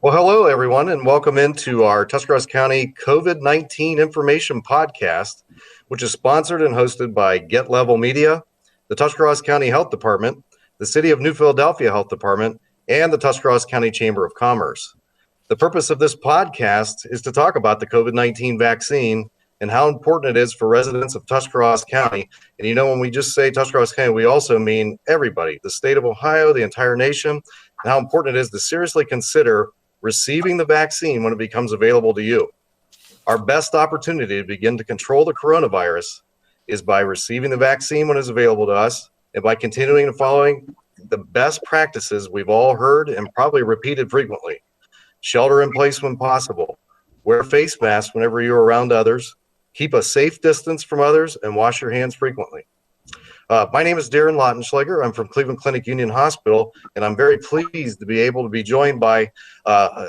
Well, hello, everyone, and welcome into our Tuscarawas County COVID-19 Information Podcast, which is sponsored and hosted by Get Level Media, the Tuscarawas County Health Department, the City of New Philadelphia Health Department, and the Tuscarawas County Chamber of Commerce. The purpose of this podcast is to talk about the COVID-19 vaccine and how important it is for residents of Tuscarawas County. And when we just say Tuscarawas County, we also mean everybody, the state of Ohio, the entire nation, and how important it is to seriously consider receiving the vaccine when it becomes available to you. Our best opportunity to begin to control the coronavirus is by receiving the vaccine when it's available to us and by continuing to following the best practices we've all heard and probably repeated frequently. Shelter in place when possible. Wear face masks whenever you're around others. Keep a safe distance from others and wash your hands frequently. My name is Darrin Lautenschleger. I'm from Cleveland Clinic Union Hospital, and I'm very pleased to be able to be joined by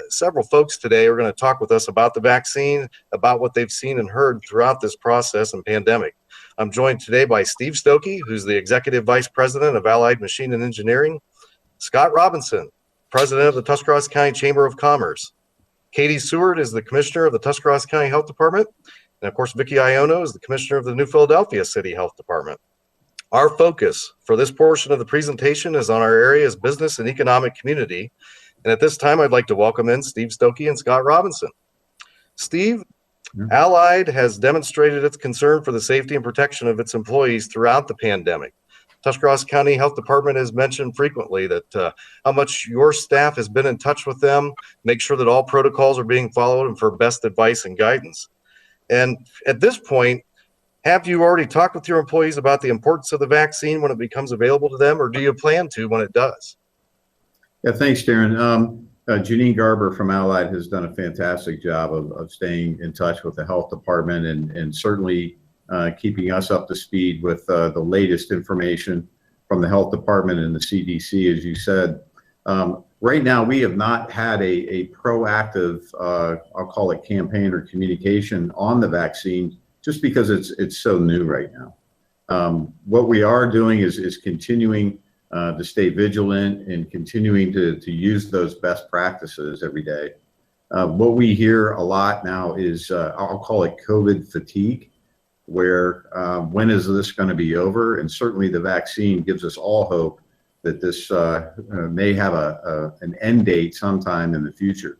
several folks today who are going to talk with us about the vaccine, about what they've seen and heard throughout this process and pandemic. I'm joined today by Steve Stokey, who's the Executive Vice President of Allied Machine and Engineering, Scott Robinson, President of the Tuscarawas County Chamber of Commerce, Katie Seward is the Commissioner of the Tuscarawas County Health Department, and of course, Vicki Iono is the Commissioner of the New Philadelphia City Health Department. Our focus for this portion of the presentation is on our area's business and economic community. And at this time, I'd like to welcome in Steve Stokey and Scott Robinson. Steve, Allied has demonstrated its concern for the safety and protection of its employees throughout the pandemic. Tuscarawas County Health Department has mentioned frequently that how much your staff has been in touch with them, make sure that all protocols are being followed and for best advice and guidance. And at this point, have you already talked with your employees about the importance of the vaccine when it becomes available to them, or do you plan to when it does? Yeah, thanks, Darrin. Janine Garber from Allied has done a fantastic job of staying in touch with the health department and certainly keeping us up to speed with the latest information from the health department and the CDC, as you said. Right now, we have not had a proactive, I'll call it campaign or communication on the vaccine, just because it's so new right now. What we are doing is continuing to stay vigilant and continuing to use those best practices every day. What we hear a lot now is, I'll call it COVID fatigue, where when is this going to be over? And certainly the vaccine gives us all hope that this may have an end date sometime in the future.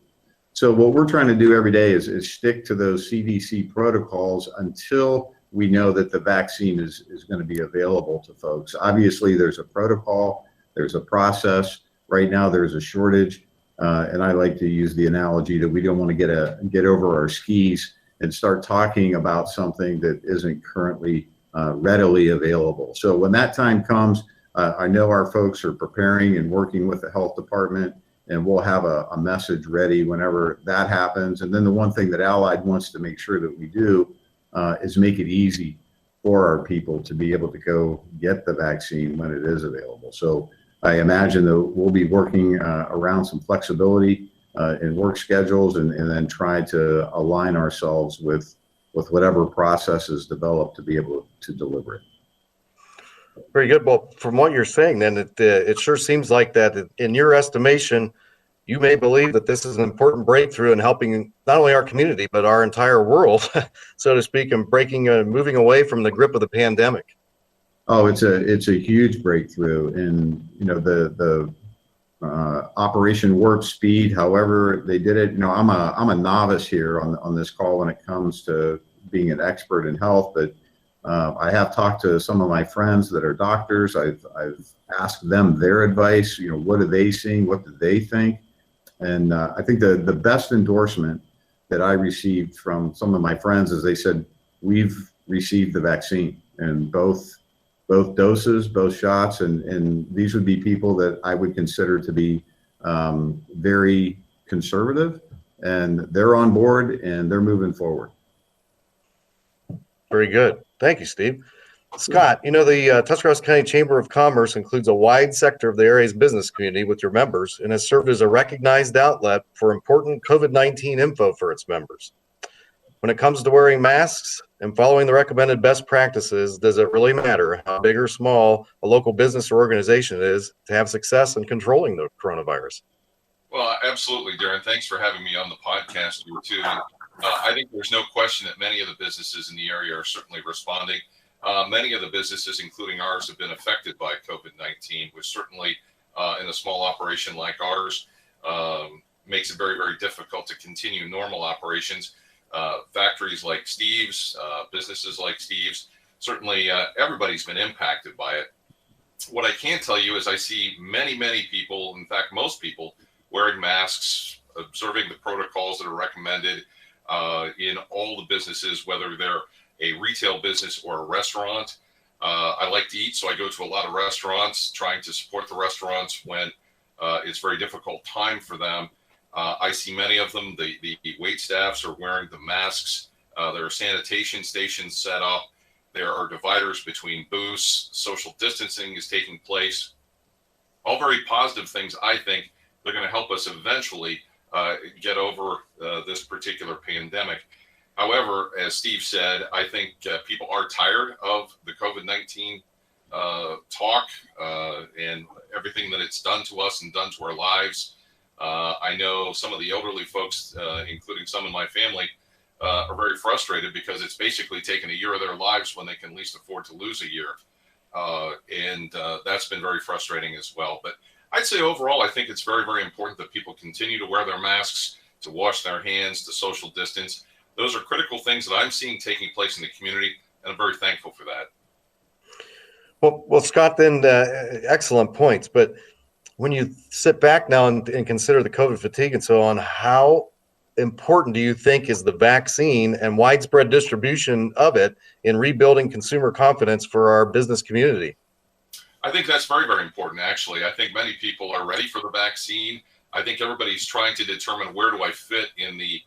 So what we're trying to do every day is stick to those CDC protocols until we know that the vaccine is going to be available to folks. Obviously, there's a protocol, there's a process. Right now, there's a shortage, and I like to use the analogy that we don't want to get over our skis and start talking about something that isn't currently readily available. So when that time comes, I know our folks are preparing and working with the health department, and we'll have a message ready whenever that happens. And then the one thing that Allied wants to make sure that we do is make it easy for our people to be able to go get the vaccine when it is available. So I imagine that we'll be working around some flexibility in work schedules and then try to align ourselves with whatever process is developed to be able to deliver it. Very good. Well, from what you're saying, then it sure seems like that in your estimation, you may believe that this is an important breakthrough in helping not only our community, but our entire world, so to speak, and moving away from the grip of the pandemic. Oh, it's a huge breakthrough in, the Operation Warp Speed. However they did it, I'm a novice here on this call when it comes to being an expert in health, but I have talked to some of my friends that are doctors. I've asked them their advice. What are they seeing? What do they think? And I think the best endorsement that I received from some of my friends is they said, we've received the vaccine, and both doses, both shots, and these would be people that I would consider to be very conservative, and they're on board and they're moving forward. Very good. Thank you, Steve. Scott, the Tuscarawas County Chamber of Commerce includes a wide sector of the area's business community with your members and has served as a recognized outlet for important COVID-19 info for its members. When it comes to wearing masks and following the recommended best practices, does it really matter how big or small a local business or organization is to have success in controlling the coronavirus? Well, absolutely, Darrin. Thanks for having me on the podcast here too. I think there's no question that many of the businesses in the area are certainly responding. Many of the businesses, including ours, have been affected by COVID-19, which certainly in a small operation like ours makes it very, very difficult to continue normal operations. Factories like Steve's, businesses like Steve's, certainly everybody's been impacted by it. What I can tell you is I see many, many people, in fact, most people, wearing masks, observing the protocols that are recommended in all the businesses, whether they're a retail business or a restaurant. I like to eat, so I go to a lot of restaurants, trying to support the restaurants when it's a very difficult time for them. I see many of them, the wait staffs are wearing the masks. There are sanitation stations set up. There are dividers between booths. Social distancing is taking place. All very positive things, I think. They're going to help us eventually get over this particular pandemic. However, as Steve said, I think people are tired of the COVID-19 talk and everything that it's done to us and done to our lives. I know some of the elderly folks, including some in my family, are very frustrated because it's basically taken a year of their lives when they can least afford to lose a year. And that's been very frustrating as well. But I'd say overall, I think it's very, very important that people continue to wear their masks, to wash their hands, to social distance. Those are critical things that I'm seeing taking place in the community, and I'm very thankful for that. Well, Scott, then excellent points. But when you sit back now and consider the COVID fatigue and so on, how important do you think is the vaccine and widespread distribution of it in rebuilding consumer confidence for our business community? I think that's very, very important, actually. I think many people are ready for the vaccine. I think everybody's trying to determine where do I fit in the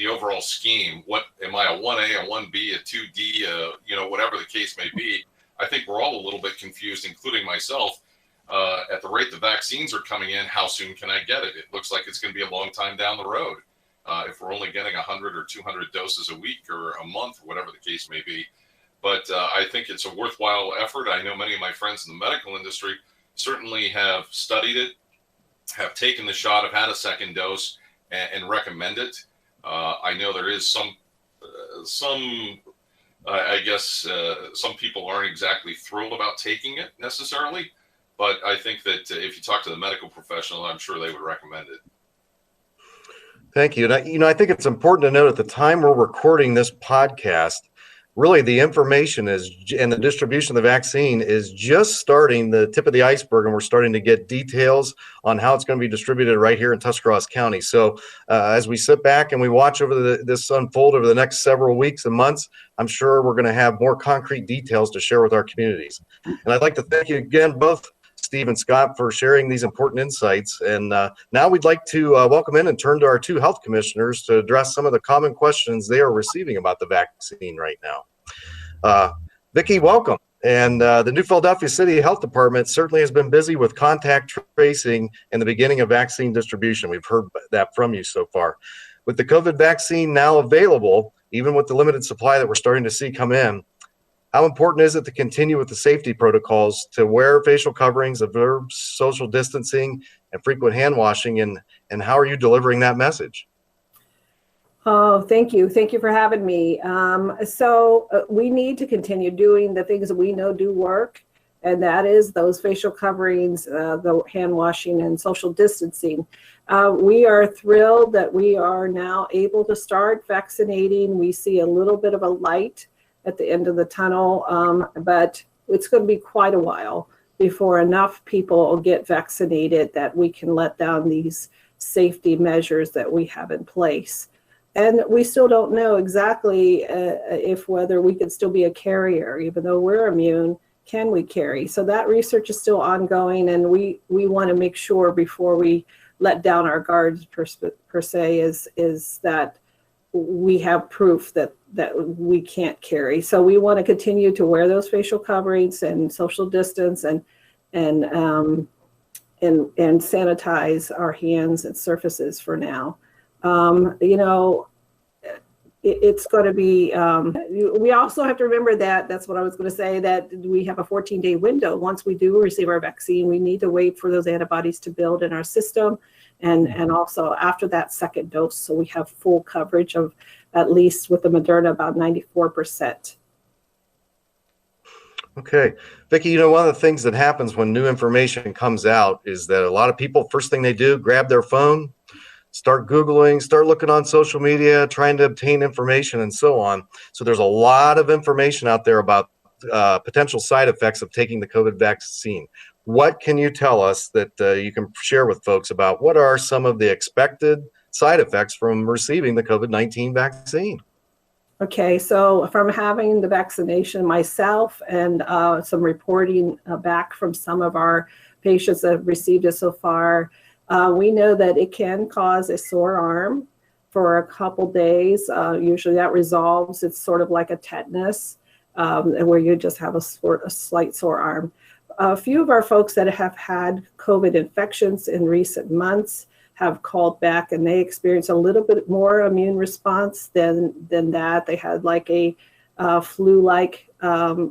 overall scheme. What am I, a 1A, a 1B, a 2D, whatever the case may be. I think we're all a little bit confused, including myself. At the rate the vaccines are coming in, how soon can I get it? It looks like it's going to be a long time down the road. If we're only getting 100 or 200 doses a week or a month, or whatever the case may be. But I think it's a worthwhile effort. I know many of my friends in the medical industry certainly have studied it, have taken the shot, have had a second dose, and recommend it. I know there is some people aren't exactly thrilled about taking it necessarily. But I think that if you talk to the medical professional, I'm sure they would recommend it. Thank you. And I think it's important to note at the time we're recording this podcast, really the information and the distribution of the vaccine is just starting the tip of the iceberg, and we're starting to get details on how it's going to be distributed right here in Tuscarawas County. So as we sit back and we watch over this unfold over the next several weeks and months, I'm sure we're going to have more concrete details to share with our communities. And I'd like to thank you again, both Steve and Scott, for sharing these important insights. And now we'd like to welcome in and turn to our two health commissioners to address some of the common questions they are receiving about the vaccine right now. Vicki, welcome. And the New Philadelphia City Health Department certainly has been busy with contact tracing and the beginning of vaccine distribution. We've heard that from you so far. With the COVID vaccine now available, even with the limited supply that we're starting to see come in, how important is it to continue with the safety protocols, to wear facial coverings, observe social distancing, and frequent hand washing, and how are you delivering that message? Oh, thank you. Thank you for having me. So we need to continue doing the things that we know do work, and that is those facial coverings, the hand washing, and social distancing. We are thrilled that we are now able to start vaccinating. We see a little bit of a light at the end of the tunnel, but it's going to be quite a while before enough people get vaccinated that we can let down these safety measures that we have in place. And we still don't know exactly whether we could still be a carrier, even though we're immune, can we carry? So that research is still ongoing, and we want to make sure before we let down our guards per se is that we have proof that we can't carry. So we want to continue to wear those facial coverings and social distance and sanitize our hands and surfaces for now. it's going to be, we also have to remember that's what I was going to say, that we have a 14-day window. Once we do receive our vaccine, we need to wait for those antibodies to build in our system. And also after that second dose, so we have full coverage of, at least with the Moderna, about 94%. Okay. Vicki, one of the things that happens when new information comes out is that a lot of people, first thing they do, grab their phone, start Googling, start looking on social media, trying to obtain information and so on. So there's a lot of information out there about potential side effects of taking the COVID vaccine. What can you tell us that you can share with folks about what are some of the expected side effects from receiving the COVID-19 vaccine? Okay, so from having the vaccination myself and some reporting back from some of our patients that have received it so far, we know that it can cause a sore arm for a couple days. Usually that resolves. It's sort of like a tetanus, where you just have a slight sore arm. A few of our folks that have had COVID infections in recent months have called back, and they experienced a little bit more immune response than that. They had like a flu-like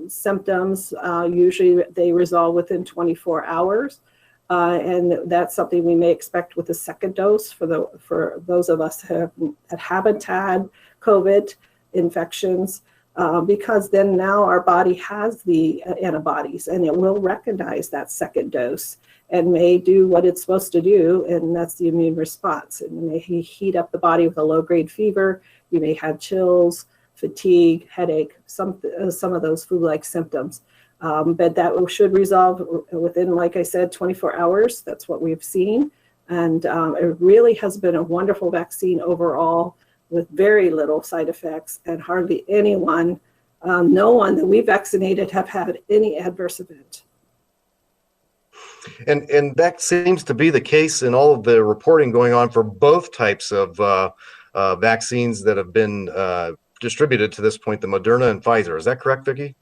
symptoms. Usually they resolve within 24 hours. And that's something we may expect with the second dose for those of us that haven't had COVID infections, because then now our body has the antibodies and it will recognize that second dose and may do what it's supposed to do, and that's the immune response. And may heat up the body with a low-grade fever. You may have chills, fatigue, headache, some of those flu-like symptoms. But that should resolve within, like I said, 24 hours. That's what we've seen. And it really has been a wonderful vaccine overall with very little side effects, and hardly anyone, no one that we vaccinated have had any adverse event. And that seems to be the case in all of the reporting going on for both types of vaccines that have been distributed to this point, the Moderna and Pfizer. Is that correct, Vicki?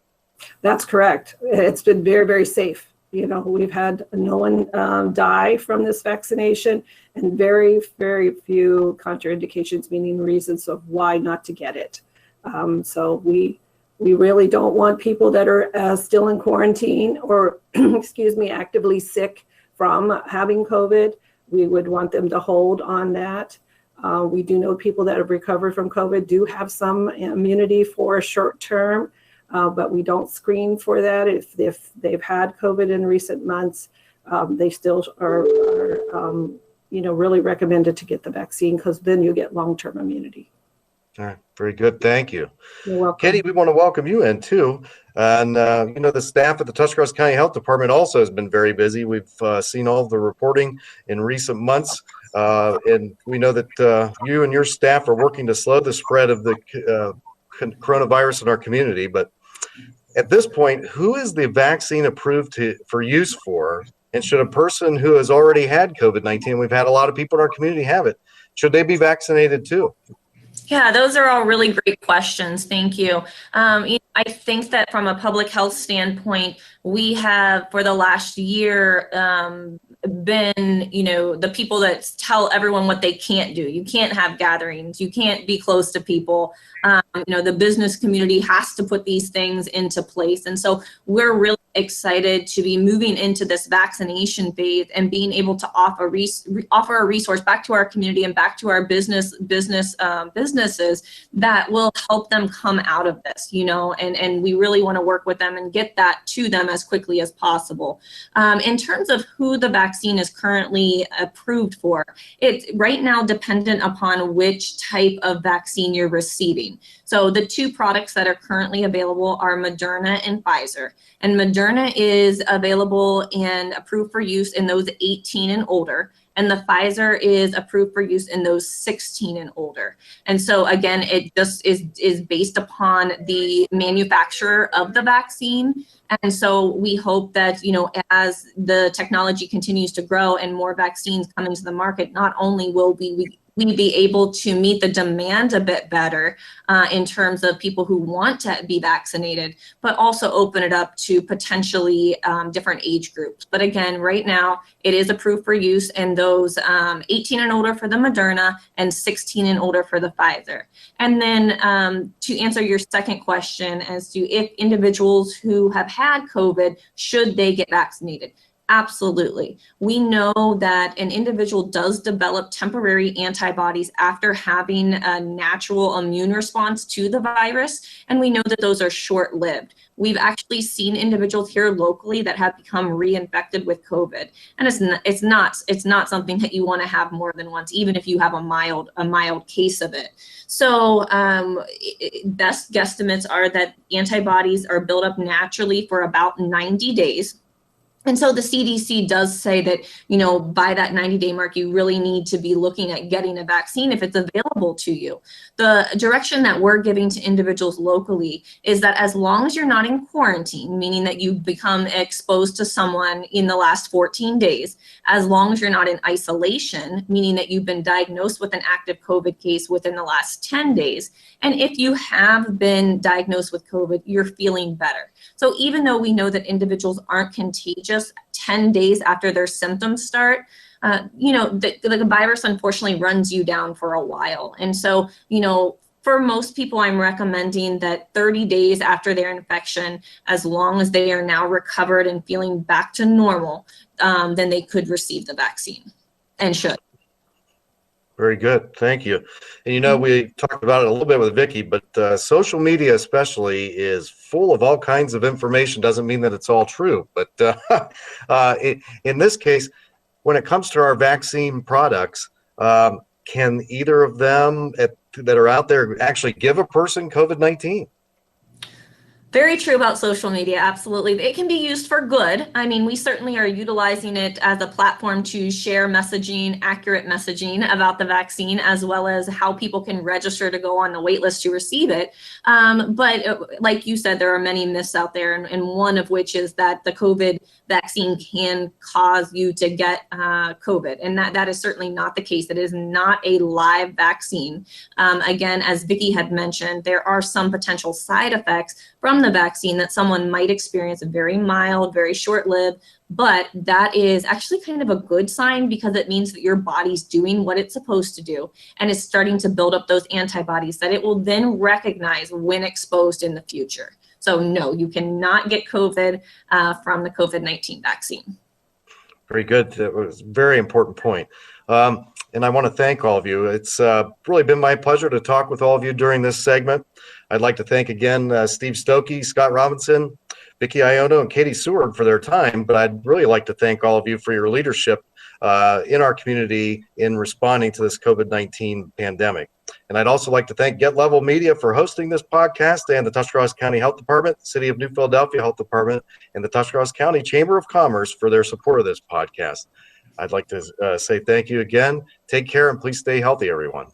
That's correct. It's been very, very safe. We've had no one die from this vaccination, and very, very few contraindications, meaning reasons of why not to get it. So we really don't want people that are still in quarantine or, excuse me, actively sick from having COVID. We would want them to hold on that. We do know people that have recovered from COVID do have some immunity for a short term. But we don't screen for that. If they've had COVID in recent months, they still are really recommended to get the vaccine, because then you get long-term immunity. All right, very good. Thank you. You're welcome. Katie, we want to welcome you in too. And, the staff at the Tuscarawas County Health Department also has been very busy. We've seen all the reporting in recent months. And we know that you and your staff are working to slow the spread of the coronavirus in our community. But at this point, who is the vaccine approved for use for? And should a person who has already had COVID-19, we've had a lot of people in our community have it, should they be vaccinated too? Yeah, those are all really great questions. Thank you. I think that from a public health standpoint, we have for the last year been, the people that tell everyone what they can't do. You can't have gatherings. You can't be close to people. The business community has to put these things into place. And so we're really excited to be moving into this vaccination phase and being able to offer a resource back to our community and back to our businesses that will help them come out of this, and we really want to work with them and get that to them as quickly as possible. In terms of who the vaccine is currently approved for, it's right now dependent upon which type of vaccine you're receiving. So the two products that are currently available are Moderna and Pfizer. And Moderna is available and approved for use in those 18 and older. And the Pfizer is approved for use in those 16 and older. And so again, it just is based upon the manufacturer of the vaccine. And so we hope that, as the technology continues to grow and more vaccines come into the market, not only will we we be able to meet the demand a bit better in terms of people who want to be vaccinated, but also open it up to potentially different age groups. But again, right now, it is approved for use in those 18 and older for the Moderna and 16 and older for the Pfizer. And then to answer your second question as to if individuals who have had COVID, should they get vaccinated? Absolutely. We know that an individual does develop temporary antibodies after having a natural immune response to the virus, and we know that those are short-lived. We've actually seen individuals here locally that have become reinfected with COVID, and it's not something that you want to have more than once, even if you have a mild case of it. So best guesstimates are that antibodies are built up naturally for about 90 days. And so the CDC does say that, by that 90-day mark, you really need to be looking at getting a vaccine if it's available to you. The direction that we're giving to individuals locally is that as long as you're not in quarantine, meaning that you've become exposed to someone in the last 14 days, as long as you're not in isolation, meaning that you've been diagnosed with an active COVID case within the last 10 days, and if you have been diagnosed with COVID, you're feeling better. So even though we know that individuals aren't contagious 10 days after their symptoms start, the virus unfortunately runs you down for a while. And so, for most people, I'm recommending that 30 days after their infection, as long as they are now recovered and feeling back to normal, then they could receive the vaccine and should. Very good. Thank you. And we talked about it a little bit with Vicki, but social media especially is full of all kinds of information. Doesn't mean that it's all true. But in this case, when it comes to our vaccine products, can either of them that are out there actually give a person COVID-19? Very true about social media, absolutely. It can be used for good. I mean, we certainly are utilizing it as a platform to share messaging, accurate messaging about the vaccine, as well as how people can register to go on the wait list to receive it. But like you said, there are many myths out there, and one of which is that the COVID vaccine can cause you to get COVID, and that is certainly not the case. It is not a live vaccine. Again, as Vicki had mentioned, there are some potential side effects from the vaccine that someone might experience, very mild, very short-lived, but that is actually kind of a good sign because it means that your body's doing what it's supposed to do and is starting to build up those antibodies that it will then recognize when exposed in the future. So no, you cannot get COVID from the COVID-19 vaccine. Very good. That was a very important point. And I want to thank all of you. It's really been my pleasure to talk with all of you during this segment. I'd like to thank again Steve Stokey, Scott Robinson, Vicki Iono, and Katie Seward for their time, but I'd really like to thank all of you for your leadership in our community in responding to this COVID-19 pandemic. And I'd also like to thank Get Level Media for hosting this podcast, and the Tuscarawas County Health Department, City of New Philadelphia Health Department, and the Tuscarawas County Chamber of Commerce for their support of this podcast. I'd like to say thank you again. Take care and please stay healthy, everyone.